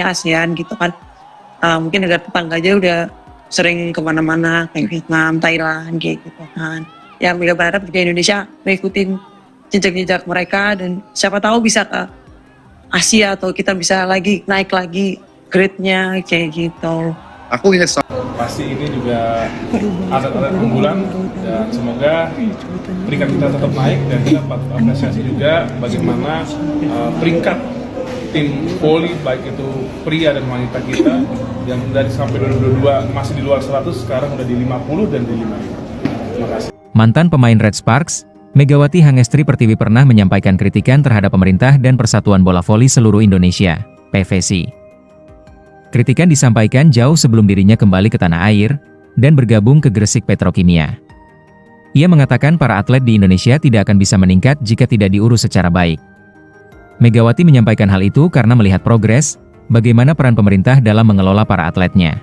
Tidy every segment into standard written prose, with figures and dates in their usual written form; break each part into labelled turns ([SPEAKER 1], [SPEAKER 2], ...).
[SPEAKER 1] ASEAN gitu kan. Mungkin negara tetangga aja udah sering kemana-mana kayak Vietnam, Thailand kayak gitu kan. Ya Mega berharap juga Indonesia mengikutin jejak-jejak mereka dan siapa tahu bisa ke Asia atau kita bisa lagi naik lagi grade-nya kayak gitu.
[SPEAKER 2] Aku ingat
[SPEAKER 3] pasti ini juga atlet-atlet unggulan dan semoga peringkat kita tetap naik dan kita patut apresiasi juga bagaimana peringkat tim voli baik itu pria dan wanita kita yang dari sampai 2022 masih di luar 100 sekarang udah di 50 dan di 5. Terima kasih.
[SPEAKER 4] Mantan pemain Red Sparks, Megawati Hangestri Pertiwi pernah menyampaikan kritikan terhadap pemerintah dan Persatuan Bola Voli Seluruh Indonesia, PVSI. Kritikan disampaikan jauh sebelum dirinya kembali ke tanah air dan bergabung ke Gresik Petrokimia. Ia mengatakan para atlet di Indonesia tidak akan bisa meningkat jika tidak diurus secara baik. Megawati menyampaikan hal itu karena melihat progres, bagaimana peran pemerintah dalam mengelola para atletnya.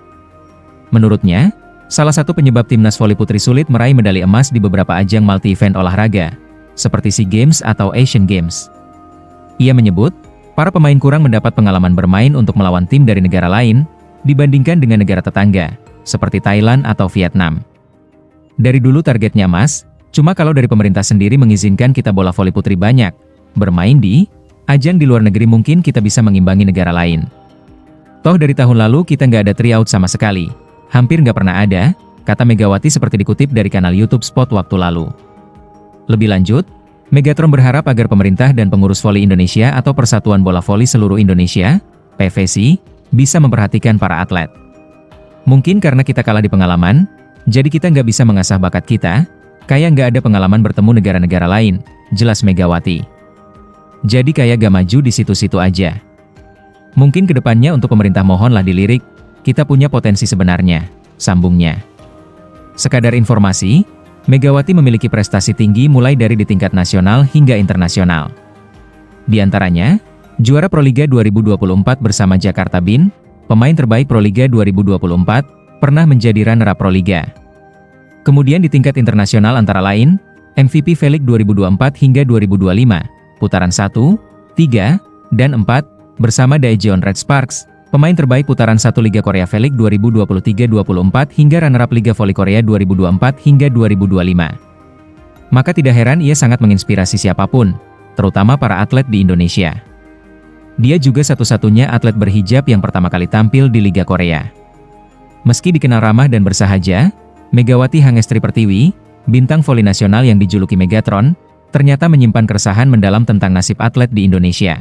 [SPEAKER 4] Menurutnya, salah satu penyebab timnas voli putri sulit meraih medali emas di beberapa ajang multi-event olahraga, seperti SEA Games atau Asian Games. Ia menyebut, para pemain kurang mendapat pengalaman bermain untuk melawan tim dari negara lain, dibandingkan dengan negara tetangga, seperti Thailand atau Vietnam. Dari dulu targetnya emas, cuma kalau dari pemerintah sendiri mengizinkan kita bola voli putri banyak, bermain di ajang di luar negeri mungkin kita bisa mengimbangi negara lain. Toh dari tahun lalu kita nggak ada tryout sama sekali, hampir nggak pernah ada, kata Megawati seperti dikutip dari kanal YouTube Spot waktu lalu. Lebih lanjut, Megatron berharap agar pemerintah dan pengurus voli Indonesia atau Persatuan Bola Voli Seluruh Indonesia, PVSI, bisa memperhatikan para atlet. Mungkin karena kita kalah di pengalaman, jadi kita nggak bisa mengasah bakat kita, kayak nggak ada pengalaman bertemu negara-negara lain, jelas Megawati. Jadi kayak gak maju di situ-situ aja. Mungkin kedepannya untuk pemerintah mohonlah dilirik, kita punya potensi sebenarnya, sambungnya. Sekadar informasi, Megawati memiliki prestasi tinggi mulai dari di tingkat nasional hingga internasional. Di antaranya, juara Proliga 2024 bersama Jakarta Bin, pemain terbaik Proliga 2024, pernah menjadi runner-up Proliga. Kemudian di tingkat internasional antara lain, MVP Velik 2024 hingga 2025, putaran 1, 3, dan 4, bersama Daejeon Red Sparks, pemain terbaik putaran 1 Liga Korea Velik 2023-24 hingga runner-up Liga Voli Korea 2024 hingga 2025. Maka tidak heran ia sangat menginspirasi siapapun, terutama para atlet di Indonesia. Dia juga satu-satunya atlet berhijab yang pertama kali tampil di Liga Korea. Meski dikenal ramah dan bersahaja, Megawati Hangestri Pertiwi, bintang voli nasional yang dijuluki Megatron, ternyata menyimpan keresahan mendalam tentang nasib atlet di Indonesia.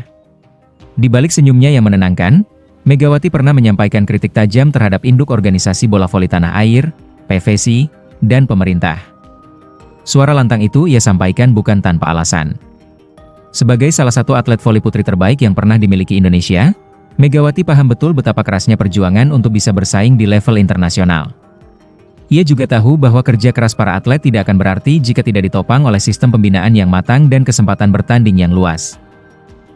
[SPEAKER 4] Di balik senyumnya yang menenangkan, Megawati pernah menyampaikan kritik tajam terhadap induk organisasi bola voli tanah air, PVSI, dan pemerintah. Suara lantang itu ia sampaikan bukan tanpa alasan. Sebagai salah satu atlet voli putri terbaik yang pernah dimiliki Indonesia, Megawati paham betul betapa kerasnya perjuangan untuk bisa bersaing di level internasional. Ia juga tahu bahwa kerja keras para atlet tidak akan berarti jika tidak ditopang oleh sistem pembinaan yang matang dan kesempatan bertanding yang luas.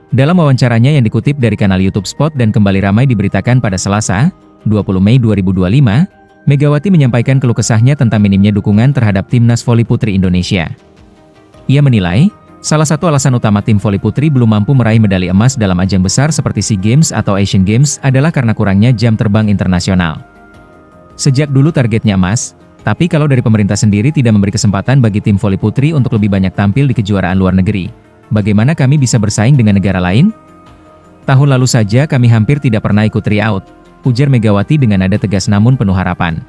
[SPEAKER 4] Dalam wawancaranya yang dikutip dari kanal YouTube Spot dan kembali ramai diberitakan pada Selasa, 20 Mei 2025, Megawati menyampaikan keluh kesahnya tentang minimnya dukungan terhadap timnas voli putri Indonesia. Ia menilai, salah satu alasan utama tim voli putri belum mampu meraih medali emas dalam ajang besar seperti SEA Games atau Asian Games adalah karena kurangnya jam terbang internasional. Sejak dulu targetnya emas, tapi kalau dari pemerintah sendiri tidak memberi kesempatan bagi tim voli putri untuk lebih banyak tampil di kejuaraan luar negeri, bagaimana kami bisa bersaing dengan negara lain? Tahun lalu saja kami hampir tidak pernah ikut tryout, ujar Megawati dengan nada tegas namun penuh harapan.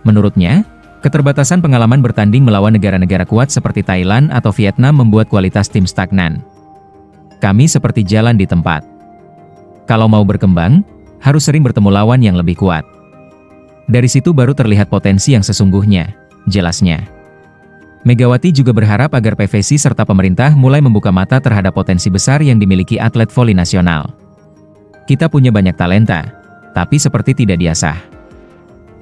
[SPEAKER 4] Menurutnya, keterbatasan pengalaman bertanding melawan negara-negara kuat seperti Thailand atau Vietnam membuat kualitas tim stagnan. Kami seperti jalan di tempat. Kalau mau berkembang, harus sering bertemu lawan yang lebih kuat. Dari situ baru terlihat potensi yang sesungguhnya, jelasnya. Megawati juga berharap agar PVSI serta pemerintah mulai membuka mata terhadap potensi besar yang dimiliki atlet voli nasional. Kita punya banyak talenta, tapi seperti tidak diasah.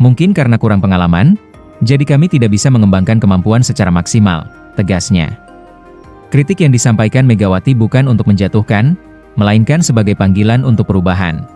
[SPEAKER 4] Mungkin karena kurang pengalaman, jadi kami tidak bisa mengembangkan kemampuan secara maksimal, tegasnya. Kritik yang disampaikan Megawati bukan untuk menjatuhkan, melainkan sebagai panggilan untuk perubahan.